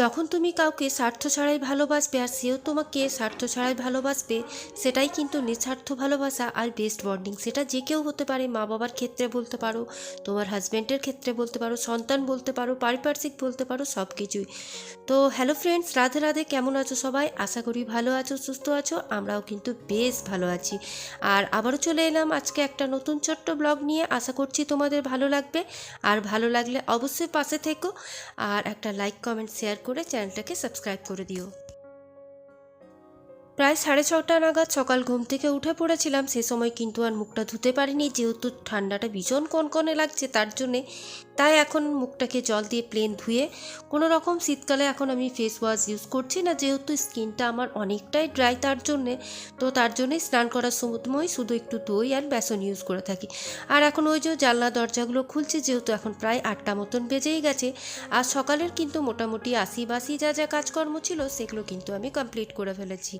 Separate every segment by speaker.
Speaker 1: যখন তুমি কাউকে স্বার্থ ছাড়াই ভালোবাসবে আর সেও তোমাকে স্বার্থ ছাড়াই ভালোবাসবে, সেটাই কিন্তু নিঃস্বার্থ ভালোবাসা আর বেস্ট বন্ডিং। সেটা যে কেউ হতে পারে, মা বাবার ক্ষেত্রে বলতে পারো, তোমার হাজব্যান্ডের ক্ষেত্রে বলতে পারো, সন্তান বলতে পারো, পারিপার্শ্বিক বলতে পারো, সব কিছুই। তো হ্যালো ফ্রেন্ডস, রাধে রাধে। কেমন আছো সবাই? আশা করি ভালো আছো, সুস্থ আছো। আমরাও কিন্তু বেশ ভালো আছি। আর আবারও চলে এলাম আজকে একটা নতুন ছোট্ট ব্লগ নিয়ে। আশা করছি তোমাদের ভালো লাগবে। আর ভালো লাগলে অবশ্যই পাশে থেকো আর একটা লাইক কমেন্ট শেয়ার করে চ্যানেলটাকে সাবস্ক্রাইব করে দিও। প্রায় 6:30 নাগাদ সকাল ঘুম থেকে উঠে পড়েছিলাম। সে সময় কিন্তু আর মুখটা ধুতে পারিনি, যেহেতু ঠান্ডাটা ভীষণ কনকনে লাগছে তার জন্যে। তাই এখন মুখটাকে জল দিয়ে প্লেন ধুয়ে কোনো রকম, শীতকালে এখন আমি ফেস ওয়াশ ইউজ করছি না, যেহেতু স্কিনটা আমার অনেকটাই ড্রাই তার জন্যে। তো তার জন্যই স্নান করার সময় শুধু একটু দই আর বেসন ইউজ করে থাকি। আর এখন ওই যে জানলা দরজাগুলো খুলছি, যেহেতু এখন প্রায় 8টা মতন বেজেই গেছে। আর সকালের কিন্তু মোটামুটি 80-82 যা যা কাজকর্ম ছিল সেগুলো কিন্তু আমি কমপ্লিট করে ফেলেছি।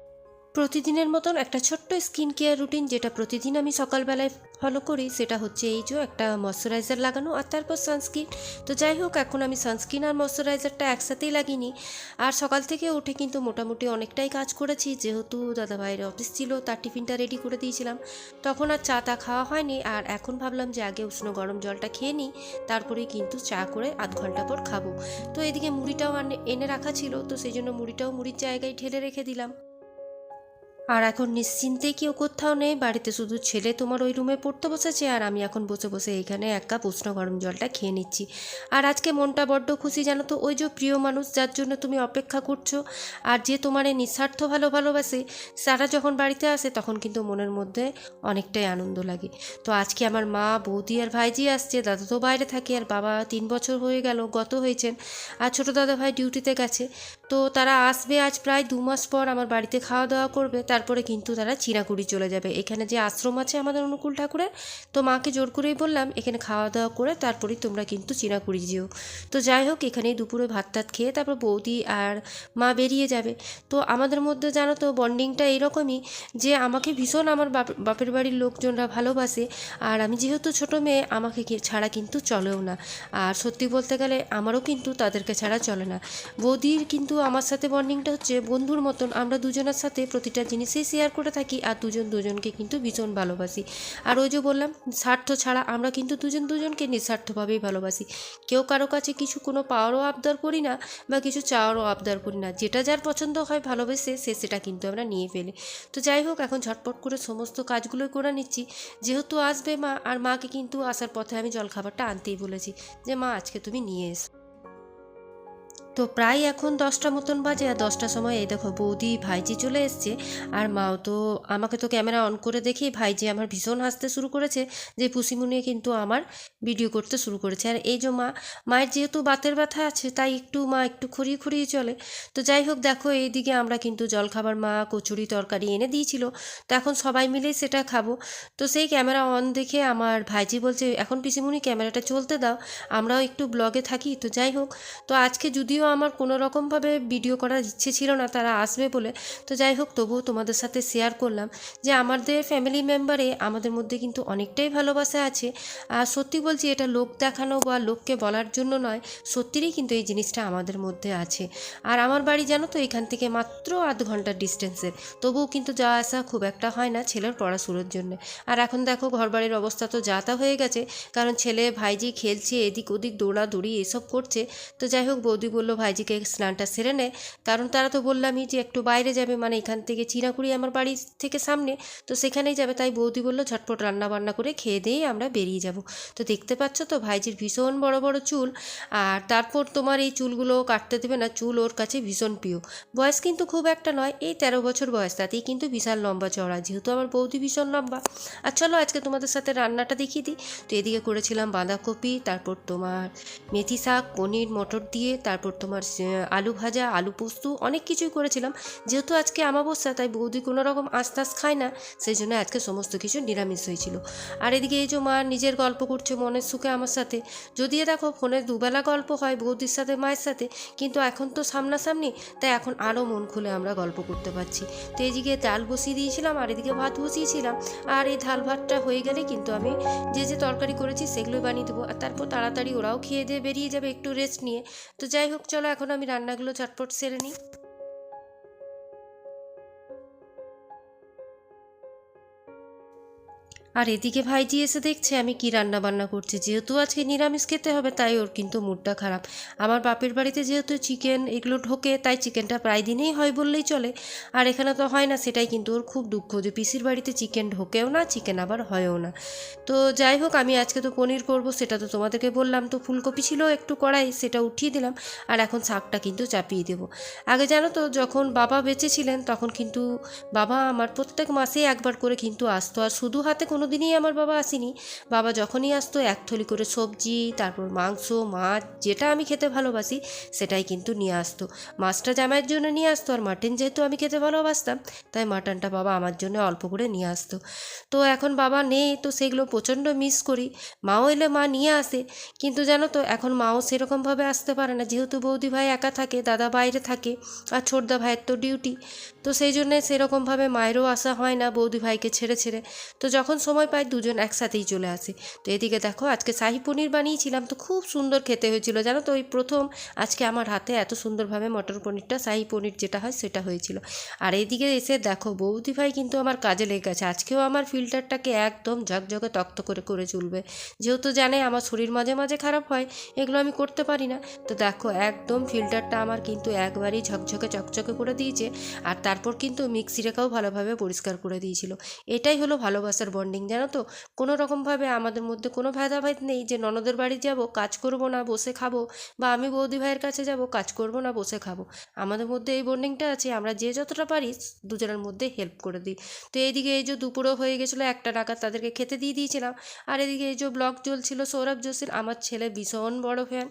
Speaker 1: প্রতিদিনের মতন একটা ছোট্ট স্কিন কেয়ার রুটিন, যেটা প্রতিদিন আমি সকালবেলায় ফলো করি, সেটা হচ্ছে এই যে একটা ময়শ্চারাইজার লাগানো আর তারপর সানস্ক্রিন। তো যাই হোক, এখন আমি সানস্ক্রিন আর ময়শ্চারাইজারটা একসাথেই লাগিনি। আর সকাল থেকে উঠে কিন্তু মোটামুটি অনেকটাই কাজ করেছি, যেহেতু দাদাভাইয়ের অফিস ছিল, তার টিফিনটা রেডি করে দিয়েছিলাম। তখন আর চা টা খাওয়া হয়নি। আর এখন ভাবলাম যে আগে উষ্ণ গরম জলটা খেয়ে নিই, তারপরেই কিন্তু চা করে আধ ঘন্টা পর খাবো। তো এদিকে মুড়িটাও এনে রাখা ছিল, তো সেই জন্য মুড়িটাও মুড়ির জায়গায় ঢেলে রেখে দিলাম। আর এখন নিশ্চিন্তে কেউ কোথাও নেই, বাড়িতে শুধু ছেলে তোমার ওই রুমে পড়তে বসেছে, আর আমি এখন বসে বসে এইখানে এক কাপ উষ্ণ গরম জলটা খেয়ে নিচ্ছি। আর আজকে মনটা বড্ড খুশি, জানো তো। ওই যে প্রিয় মানুষ যার জন্য তুমি অপেক্ষা করছো আর যে তোমার নিঃস্বার্থ ভালোবাসে, তারা যখন বাড়িতে আসে তখন কিন্তু মনের মধ্যে অনেকটাই আনন্দ লাগে। তো আজকে আমার মা, বৌদি আর ভাইজি আসছে। দাদা তো বাইরে থাকে, আর বাবা 3 বছর হয়ে গেল গত হয়েছেন। আর ছোটো দাদা ভাই ডিউটিতে গেছে। তো তারা আসবে আজ প্রায় 2 মাস পর আমার বাড়িতে খাওয়া দাওয়া করবে, তারপরে কিন্তু তারা চিরাকুড়ি চলে যাবে। এখানে যে আশ্রম আছে আমাদের অনুকূল ঠাকুরের, তো মাকে জোর করেই বললাম এখানে খাওয়া দাওয়া করে তারপরেই তোমরা কিন্তু চিরাকুড়ি যেও। তো যাই হোক, এখানেই দুপুরে ভাত টাত খেয়ে তারপর বৌদি আর মা বেরিয়ে যাবে। তো আমাদের মধ্যে জানো তো বন্ডিংটা এইরকমই, যে আমাকে ভীষণ আমার বাপের বাড়ির লোকজনরা ভালোবাসে। আর আমি যেহেতু ছোটো মেয়ে, আমাকে ছাড়া কিন্তু চলেও না। আর সত্যি বলতে গেলে আমারও কিন্তু তাদেরকে ছাড়া চলে না। বৌদির কিন্তু আমার সাথে বন্ডিংটা হচ্ছে বন্ধুর মতন। আমরা দুজনের সাথে প্রতিটা জিনিসই শেয়ার করে থাকি, আর দুজন দুজনকে কিন্তু ভীষণ ভালোবাসি। আর ওই যে বললাম, স্বার্থ ছাড়া আমরা কিন্তু দুজন দুজনকে নিঃস্বার্থভাবেই ভালোবাসি। কেউ কারো কাছে কিছু কোনো পাওয়ারও আবদার করি না, বা কিছু চাওয়ারও আবদার করি না। যেটা যার পছন্দ হয় ভালোবেসে সেটা কিন্তু আমরা নিয়ে ফেলি। তো যাই হোক, এখন ঝটপট করে সমস্ত কাজগুলোই করে নিচ্ছি, যেহেতু আসবে মা। আর মাকে কিন্তু আসার পথে আমি জলখাবারটা আনতেই বলেছি, যে মা আজকে তুমি নিয়ে এসো। তো প্রায় এখন 10টা মতন বাজে, আর 10টার সময় এই দেখো বৌদি ভাইজি চলে এসছে। আর মাও তো আমাকে তো ক্যামেরা অন করে দেখি ভাইজি আমার ভীষণ হাসতে শুরু করেছে, যে পুষিমুনিয়ে কিন্তু আমার ভিডিও করতে শুরু করেছে। আর এই যে মায়ের যেহেতু বাতের ব্যথা আছে, তাই মা একটু খড়িয়ে খড়িয়ে চলে। তো যাই হোক, দেখো এইদিকে আমরা কিন্তু জলখাবার, মা কচুরি তরকারি এনে দিয়েছিল, তো এখন সবাই মিলেই সেটা খাবো। তো সেই ক্যামেরা অন দেখে আমার ভাইজি বলছে, এখন পিসিমুনি ক্যামেরাটা চলতে দাও, আমরাও একটু ব্লগে থাকি। তো যাই হোক, তো আজকে যদিও আমার কোনো রকমভাবে ভিডিও করার ইচ্ছে ছিল না তারা আসবে বলে, তো যাই হোক তবুও তোমাদের সাথে শেয়ার করলাম যে আমাদের ফ্যামিলি মেম্বারে আমাদের মধ্যে কিন্তু অনেকটাই ভালোবাসা আছে। আর সত্যি বলছি, এটা লোক দেখানো বা লোককে বলার জন্য নয়, সত্যিই কিন্তু এই জিনিসটা আমাদের মধ্যে আছে। আর আমার বাড়ি জানো তো এখান থেকে মাত্র আধ ঘন্টার ডিস্টেন্সে, তবুও কিন্তু যাওয়া আসা খুব একটা হয় না ছেলের পড়াশুনোর জন্য। আর এখন দেখো ঘরবাড়ির অবস্থা তো যা তা হয়ে গেছে, কারণ ছেলে ভাইজি খেলছে, এদিক ওদিক দৌড়াদৌড়ি এসব করছে। তো যাই হোক, বৌদি বললো ভাইজিকে স্নানটা সেরে নেয়, কারণ তারা তো বললামই যে একটু বাইরে যাবে, মানে এখান থেকে চিনাকুড়ি আমার বাড়ি থেকে সামনে, তো সেখানেই যাবে। তাই বৌদি বললো ঝটপট রান্না বান্না করে খেয়ে দিয়েই আমরা বেরিয়ে যাব। তো দেখতে পাচ্ছ তো ভাইজির ভীষণ বড় বড় চুল। আর তারপর তোমার এই চুলগুলো কাটতে দেবে না, চুল ওর কাছে ভীষণ প্রিয়। বয়স কিন্তু খুব একটা নয়, এই 13 বছর বয়স, তাতেই কিন্তু বিশাল লম্বা চওড়া, যেহেতু আমার বৌদি ভীষণ লম্বা। আর চলো আজকে তোমাদের সাথে রান্নাটা দেখিয়ে দিই। তো এদিকে করেছিলাম বাঁধাকপি, তারপর তোমার মেথি শাক, পনির মটর দিয়ে, তারপর তোমার আলু ভাজা, আলু পোস্ত, অনেক কিছুই করেছিলাম। যেহেতু আজকে আমাবস্যা, তাই বৌদি কোনো রকম আঁশ টাশ খায় না, সেই জন্য আজকে সমস্ত কিছু নিরামিষ হয়েছিল। আর এদিকে এই যে মা নিজের গল্প করছে মনের সুখে আমার সাথে। যদিও দেখো ফোনে দুবেলা গল্প হয় বৌদির সাথে, মায়ের সাথে, কিন্তু এখন তো সামনাসামনি, তাই এখন আরও মন খুলে আমরা গল্প করতে পারছি। তো এদিকে ডাল বসিয়ে দিয়েছিলাম, আর এদিকে ভাত বসিয়েছিলাম। আর এই ঢাল ভাতটা হয়ে গেলে কিন্তু আমি যে তরকারি করেছি সেগুলোই বানিয়ে দেবো। আর তারপর তাড়াতাড়ি ওরাও খেয়ে দিয়ে বেরিয়ে যাবে একটু রেস্ট নিয়ে। তো যাই হোক, চলো এখন আমি রান্নাগুলো ঝটপট সেরে নিই। আর এদিকে ভাইজি এসে দেখছে আমি কি রান্না বান্না করছি। যেহেতু আজকে নিরামিষ খেতে হবে তাই ওর কিন্তু মুডটা খারাপ। আমার বাপের বাড়িতে যেহেতু চিকেন এগুলো ঢোকে তাই চিকেনটা প্রায় দিনেই হয় বললেই চলে। আর এখানে তো হয় না, সেটাই কিন্তু ওর খুব দুঃখ যে পিসির বাড়িতে চিকেন ঢোকেও না, চিকেন আবার হয়ও না। তো যাই হোক, আমি আজকে তো পনির করব সেটা তো তোমাদেরকে বললাম। তো ফুলকপি ছিল একটু কড়াই, সেটা উঠিয়ে দিলাম। আর এখন শাকটা কিন্তু চাপিয়ে দেবো। আগে জানো তো, যখন বাবা বেঁচে ছিলেন তখন কিন্তু বাবা আমার প্রত্যেক মাসে একবার করে কিন্তু আসতো। আর শুধু হাতে কোনো দিনই আমার বাবা আসেনি। বাবা যখনই আসতো এক থলি করে সবজি, তারপর মাংস, মাছ, যেটা আমি খেতে ভালোবাসি সেটাই কিন্তু নিয়ে আসতো। মাছটা জামাইয়ের জন্য নিয়ে আসতো, আর মাটন যেহেতু আমি খেতে ভালোবাসতাম তাই মাটনটা বাবা আমার জন্য অল্প করে নিয়ে আসতো। তো এখন বাবা নেই, তো সেগুলো প্রচণ্ড মিস করি। মাও এলে মা নিয়ে আসে, কিন্তু জানো তো এখন মাও সেরকমভাবে আসতে পারে না, যেহেতু বৌদি ভাই একা থাকে, দাদা বাইরে থাকে, আর ছোটদা ভাইয়ের তো ডিউটি। তো সেই জন্যে সেরকমভাবে মায়েরও আসা হয় না বৌদি ভাইকে ছেড়ে ছেড়ে। তো যখন সময় পাই দুজন একসাথেই চলে আসে। তো এদিকে দেখো আজকে শাহি পনির বানিয়েছিলাম, তো খুব সুন্দর খেতে হয়েছিল জানো তো। ওই প্রথম আজকে আমার হাতে এত সুন্দরভাবে মটর পনিরটা, শাহি পনির যেটা হয় সেটা হয়েছিল। আর এদিকে এসে দেখো বৌদি ভাই কিন্তু আমার কাজে লেগে গেছে। আজকেও আমার ফিল্টারটাকে একদম ঝকঝকে তক্ত করে করে চলবে, যেহেতু জানে আমার শরীর মাঝে মাঝে খারাপ হয়, এগুলো আমি করতে পারি না। তো দেখো একদম ফিল্টারটা আমার কিন্তু একবারই ঝকঝকে চকচকে করে দিয়েছে। আর তারপর কিন্তু মিক্সি রেখাও ভালোভাবে পরিষ্কার করে দিয়েছিল। এটাই হলো ভালোবাসার বন্ডিং জানো তো। কোনো রকমভাবে আমাদের মধ্যে কোনো ভেদাভেদ নেই যে ননদের বাড়ি যাব কাজ করব না বসে খাবো, বা আমি বৌদি ভাইয়ের কাছে যাব কাজ করব না বসে খাবো। আমাদের মধ্যে এই বন্ডিংটা আছে, আমরা যে যতটা পারি দুজনের মধ্যে হেল্প করে দিই। তো এইদিকে এই যে দুপুরও হয়ে গেছিলো, 1টা নাগাদ তাদেরকে খেতে দিয়ে দিয়েছিলাম। আর এদিকে এই যে ব্লগ চলছিল সৌরভ যোশীর, আমার ছেলে ভীষণ বড় ফ্যান।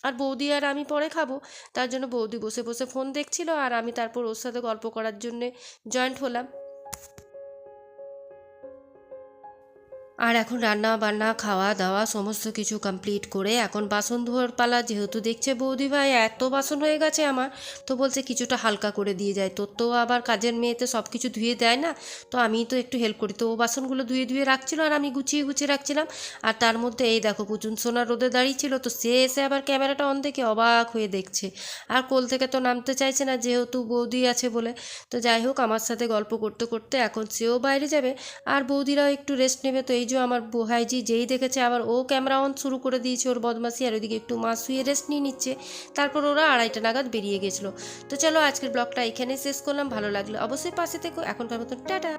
Speaker 1: আর বৌদি আর আমি পরে খাবো, তার জন্য বৌদি বসে বসে ফোন দেখছিল, আর আমি তারপর ওর সাথে গল্প করার জন্যে জয়েন্ট হলাম। আর এখন রান্না বান্না খাওয়া দাওয়া সমস্ত কিছু কমপ্লিট করে এখন বাসন ধোয়ার পালা। যেহেতু দেখছে বৌদি ভাই এত বাসন হয়ে গেছে আমার, তো বলছে কিছুটা হালকা করে দিয়ে যায়। তোর তো আবার কাজের মেয়েতে সব কিছু ধুয়ে দেয় না, তো আমিই তো একটু হেল্প করি। তো ও বাসনগুলো ধুয়ে ধুয়ে রাখছিল আর আমি গুছিয়ে গুছিয়ে রাখছিলাম। আর তার মধ্যে এই দেখো পুচুন সোনা রোদে দাঁড়িয়েছিল, তো সে এসে আবার ক্যামেরাটা অন দেখে অবাক হয়ে দেখছে। আর কোল থেকে তো নামতে চাইছে না যেহেতু বৌদি আছে বলে। তো যাই হোক, আমার সাথে গল্প করতে করতে এখন সেও বাইরে যাবে, আর বৌদিরাও একটু রেস্ট নেবে। তো এই যে আমার ভাইজি যেই দেখেছে আবার ও ক্যামেরা অন শুরু করে দিয়েছে ওর বদমাসি, আর ওইদিকে একটু মা শুয়ে রেস্ট নিয়ে নিচ্ছে। তারপর ওরা 2:30 নাগাদ বেরিয়ে গেছিলো। তো চলো আজকের ব্লগটা এখানে শেষ করলাম। ভালো লাগলে অবশ্যই পাশে থেকো। এখনকার মতন টাটা।